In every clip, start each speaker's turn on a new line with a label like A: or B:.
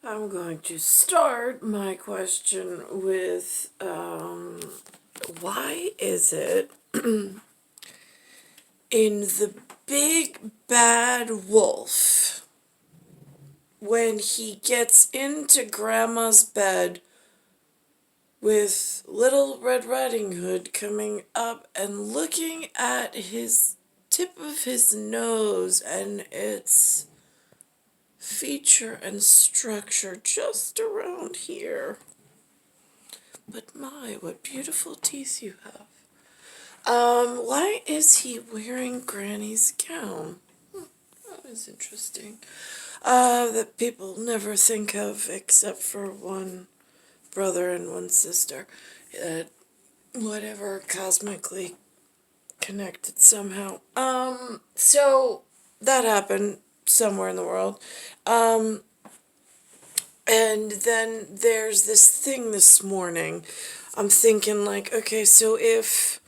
A: I'm going to start my question with why is it in the Big Bad Wolf, when he gets into Grandma's bed with Little Red Riding Hood coming up and looking at his tip of his nose and its feature and structure just around here. But my, what beautiful teeth you have. Why is he wearing Granny's gown? That is interesting. That people never think of except for one brother and one sister. Whatever, cosmically connected somehow. So that happened somewhere in the world. And then there's this thing this morning. I'm thinking, like, okay, so if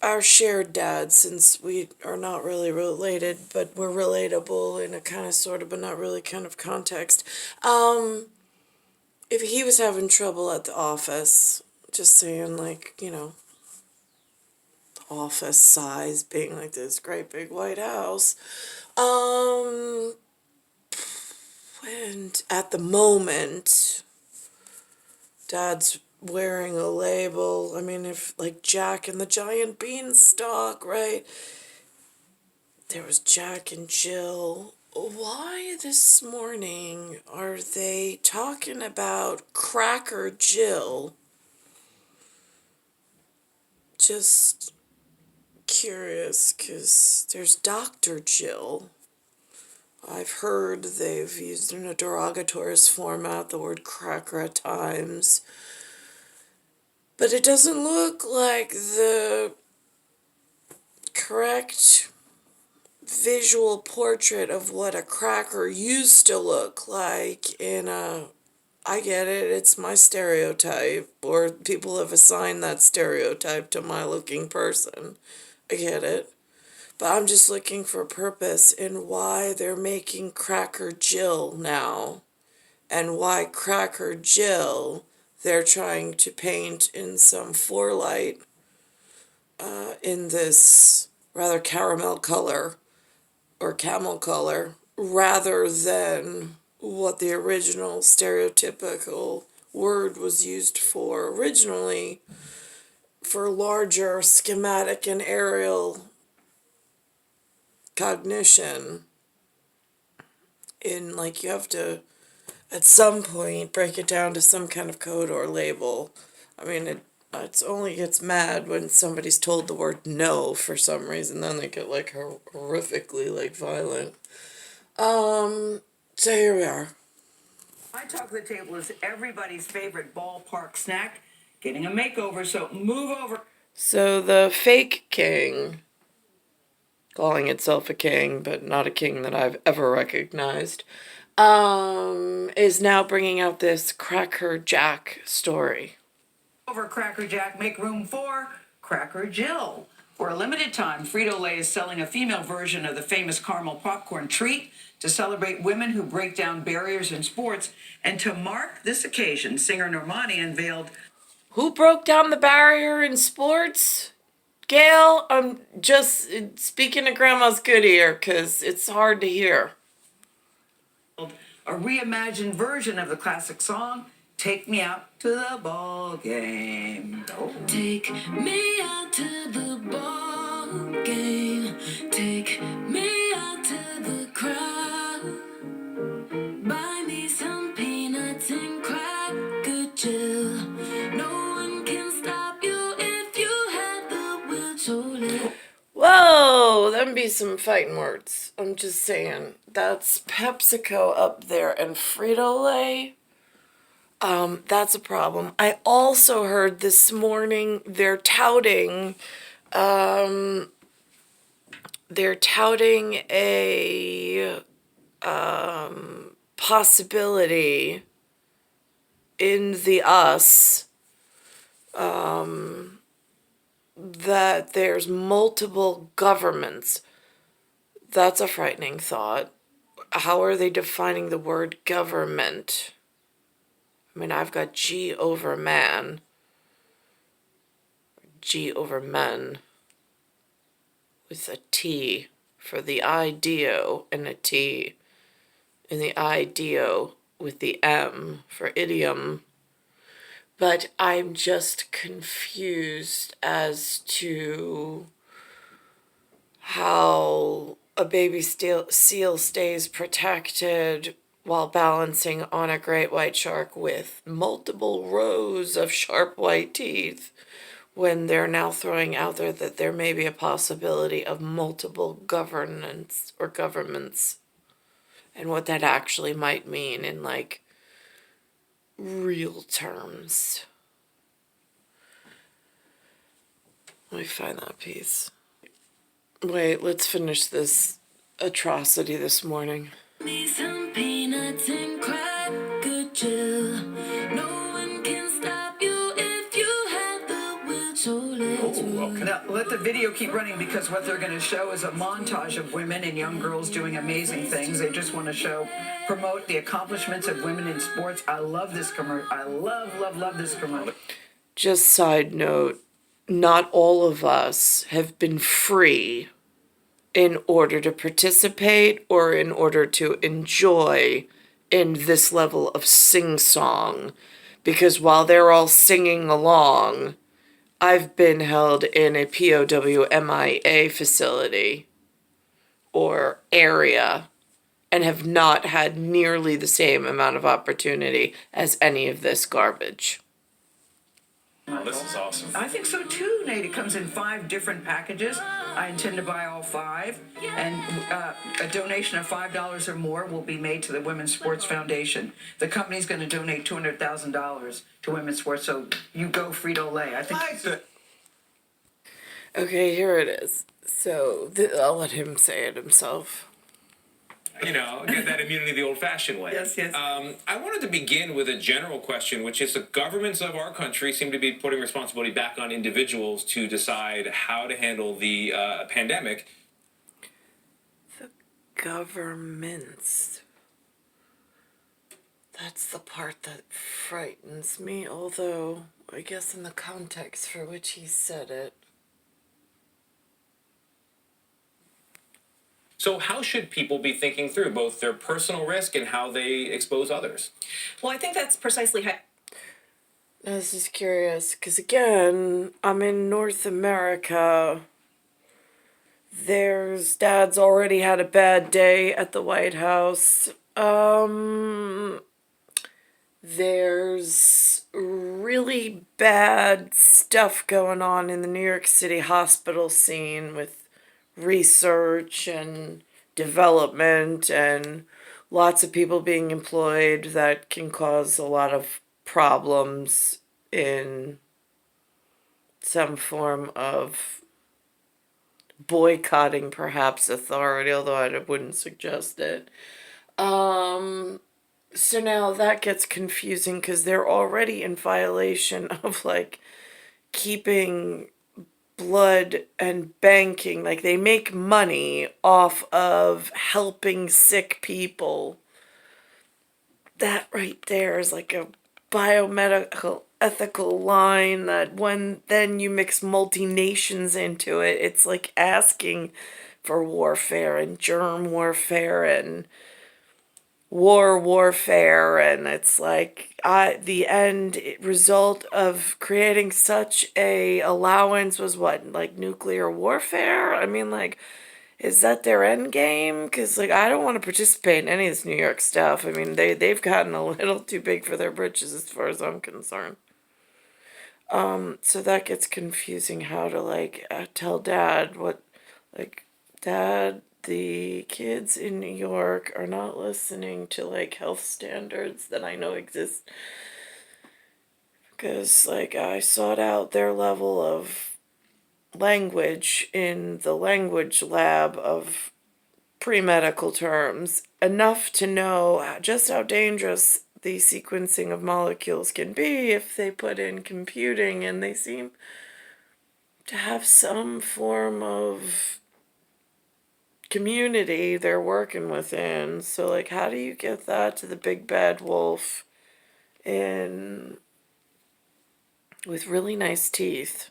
A: our shared dad, since we are not really related, but we're relatable in a kind of sort of, but not really kind of context, if he was having trouble at the office, just saying, like, the office size being like this great big white house, and at the moment, Dad's wearing a label. I mean, if, like, Jack and the Giant Beanstalk, right? There was Jack and Jill. Why this morning are they talking about Cracker Jill? Just curious, because there's Dr. Jill. I've heard they've used in a derogatorous format the word cracker at times. But it doesn't look like the correct visual portrait of what a cracker used to look like in a... I get it, it's my stereotype, or people have assigned that stereotype to my looking person. I get it. But I'm just looking for purpose in why they're making Cracker Jill now, and why Cracker Jill they're trying to paint in some four-light in this rather caramel color or camel color, rather than what the original stereotypical word was used for originally, for larger schematic and aerial cognition. In, like, you have to at some point break it down to some kind of code or label. I mean, it only gets mad when somebody's told the word no for some reason, then they get, like, horrifically, like, violent. So here we are.
B: My talk of the table is everybody's favorite ballpark snack getting a makeover, so move over.
A: So the fake king, calling itself a king, but not a king that I've ever recognized, is now bringing out this Cracker Jack story.
B: Over Cracker Jack, make room for Cracker Jill. For a limited time, Frito-Lay is selling a female version of the famous caramel popcorn treat to celebrate women who break down barriers in sports. And to mark this occasion, singer Normani unveiled...
A: Who broke down the barrier in sports? Gail, I'm just speaking to Grandma's good ear, because it's hard to hear.
B: A reimagined version of the classic song, Take Me Out to the Ball Game. Oh.
C: Take me out to the ball game. Take me out to the crowd. Buy me some peanuts and Cracker Jill. No one can stop you if you have the will to.
A: Whoa, them be some fighting words. I'm just saying. That's PepsiCo up there and Frito-Lay. That's a problem. I also heard this morning they're touting a possibility in the us that there's multiple governments. That's a frightening thought. how are they defining the word government? I mean, I've got G over man, G over men, with a T for the ideo and a T in the ideo with the M for idiom. But I'm just confused as to how a baby seal stays protected while balancing on a great white shark with multiple rows of sharp white teeth, when they're now throwing out there that there may be a possibility of multiple governance or governments, and what that actually might mean in like real terms. Let me find that piece. Wait, let's finish this atrocity this morning.
C: Me some peanuts and cracker gel. No one can stop you if you have the will. So let's roll.
B: Now, let the video keep running, because what they're going to show is a montage of women and young girls doing amazing things. They just want to promote the accomplishments of women in sports. I love this commercial. I love this commercial.
A: Just side note, not all of us have been free in order to participate or in order to enjoy in this level of sing-song. Because while they're all singing along, I've been held in a POWMIA facility or area and have not had nearly the same amount of opportunity as any of this garbage.
D: Oh, this is awesome.
B: I think so too, Nate. It comes in 5 different packages. I intend to buy all 5, and a donation of $5 or more will be made to the Women's Sports Foundation. The company's going to donate $200,000 to women's sports. So you go, Frito-Lay. I think.
A: Okay, here it is. So I'll let him say it himself.
D: You know, get that immunity the old-fashioned way.
B: Yes.
D: I wanted to begin with a general question, which is the governments of our country seem to be putting responsibility back on individuals to decide how to handle the pandemic.
A: The governments. That's the part that frightens me, although I guess in the context for which he said it.
D: So how should people be thinking through both their personal risk and how they expose others?
E: Well, I think that's precisely how.
A: I was just curious, because again, I'm in North America. Dad's already had a bad day at the White House. There's really bad stuff going on in the New York City hospital scene with research and development and lots of people being employed that can cause a lot of problems in some form of boycotting perhaps authority, although I wouldn't suggest it. So now that gets confusing because they're already in violation of like keeping blood and banking. Like they make money off of helping sick people. That right there is like a biomedical ethical line that when then you mix multi-nations into it, it's like asking for warfare and germ warfare and warfare, and it's like the end result of creating such a allowance was what, like nuclear warfare? I mean, like, is that their end game? Because like I don't want to participate in any of this New York stuff. I mean, they've gotten a little too big for their britches as far as I'm concerned. So that gets confusing how to like tell Dad what, like, Dad, the kids in New York are not listening to like health standards that I know exist, because like I sought out their level of language in the language lab of pre-medical terms, enough to know just how dangerous the sequencing of molecules can be if they put in computing, and they seem to have some form of community they're working within. So, like, how do you get that to the big bad wolf in with really nice teeth,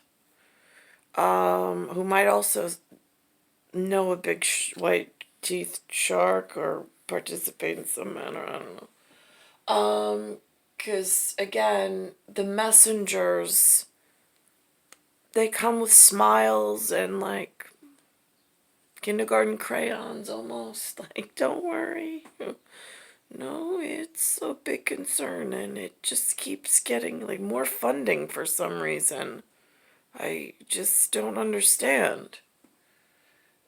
A: who might also know a big white teeth shark or participate in some manner? I don't know. Because again, the messengers, they come with smiles and like kindergarten crayons almost. Like, don't worry. No, it's a big concern and it just keeps getting like more funding for some reason. I just don't understand.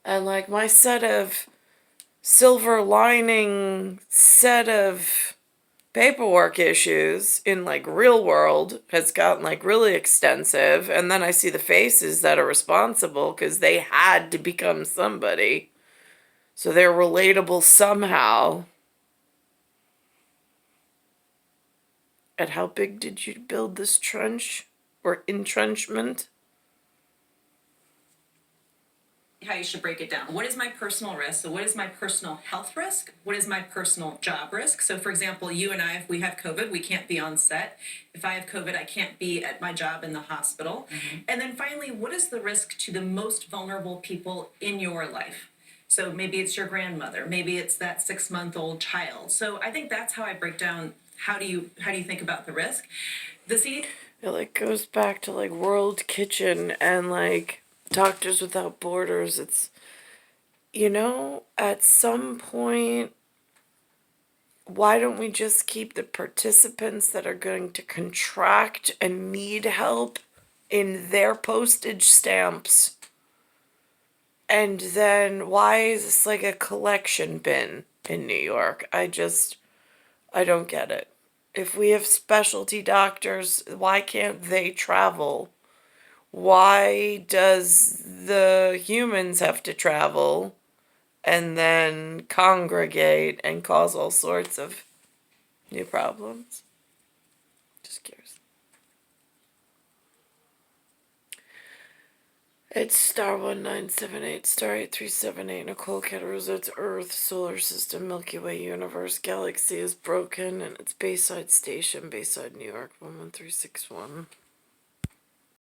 A: And like my silver lining set of paperwork issues in like real world has gotten like really extensive, and then I see the faces that are responsible because they had to become somebody, so they're relatable somehow. And how big did you build this trench or entrenchment?
E: How you should break it down. What is my personal risk? So what is my personal health risk? What is my personal job risk? So for example, you and I, if we have COVID, we can't be on set. If I have COVID, I can't be at my job in the hospital. And then finally, what is the risk to the most vulnerable people in your life? So maybe it's your grandmother, maybe it's that 6-month-old child. So I think that's how I break down how do you think about the risk. The CDC.
A: It like goes back to like World Kitchen and like Doctors Without Borders. It's, at some point, why don't we just keep the participants that are going to contract and need help in their postage stamps? And then why is this like a collection bin in New York? I don't get it. If we have specialty doctors, why can't they travel? Why does the humans have to travel and then congregate and cause all sorts of new problems? Just curious. It's star 1978, star 8378, Nicole, Cattaruzza. It's Earth, solar system, Milky Way universe, galaxy is broken, and it's Bayside Station, Bayside, New York, 11361.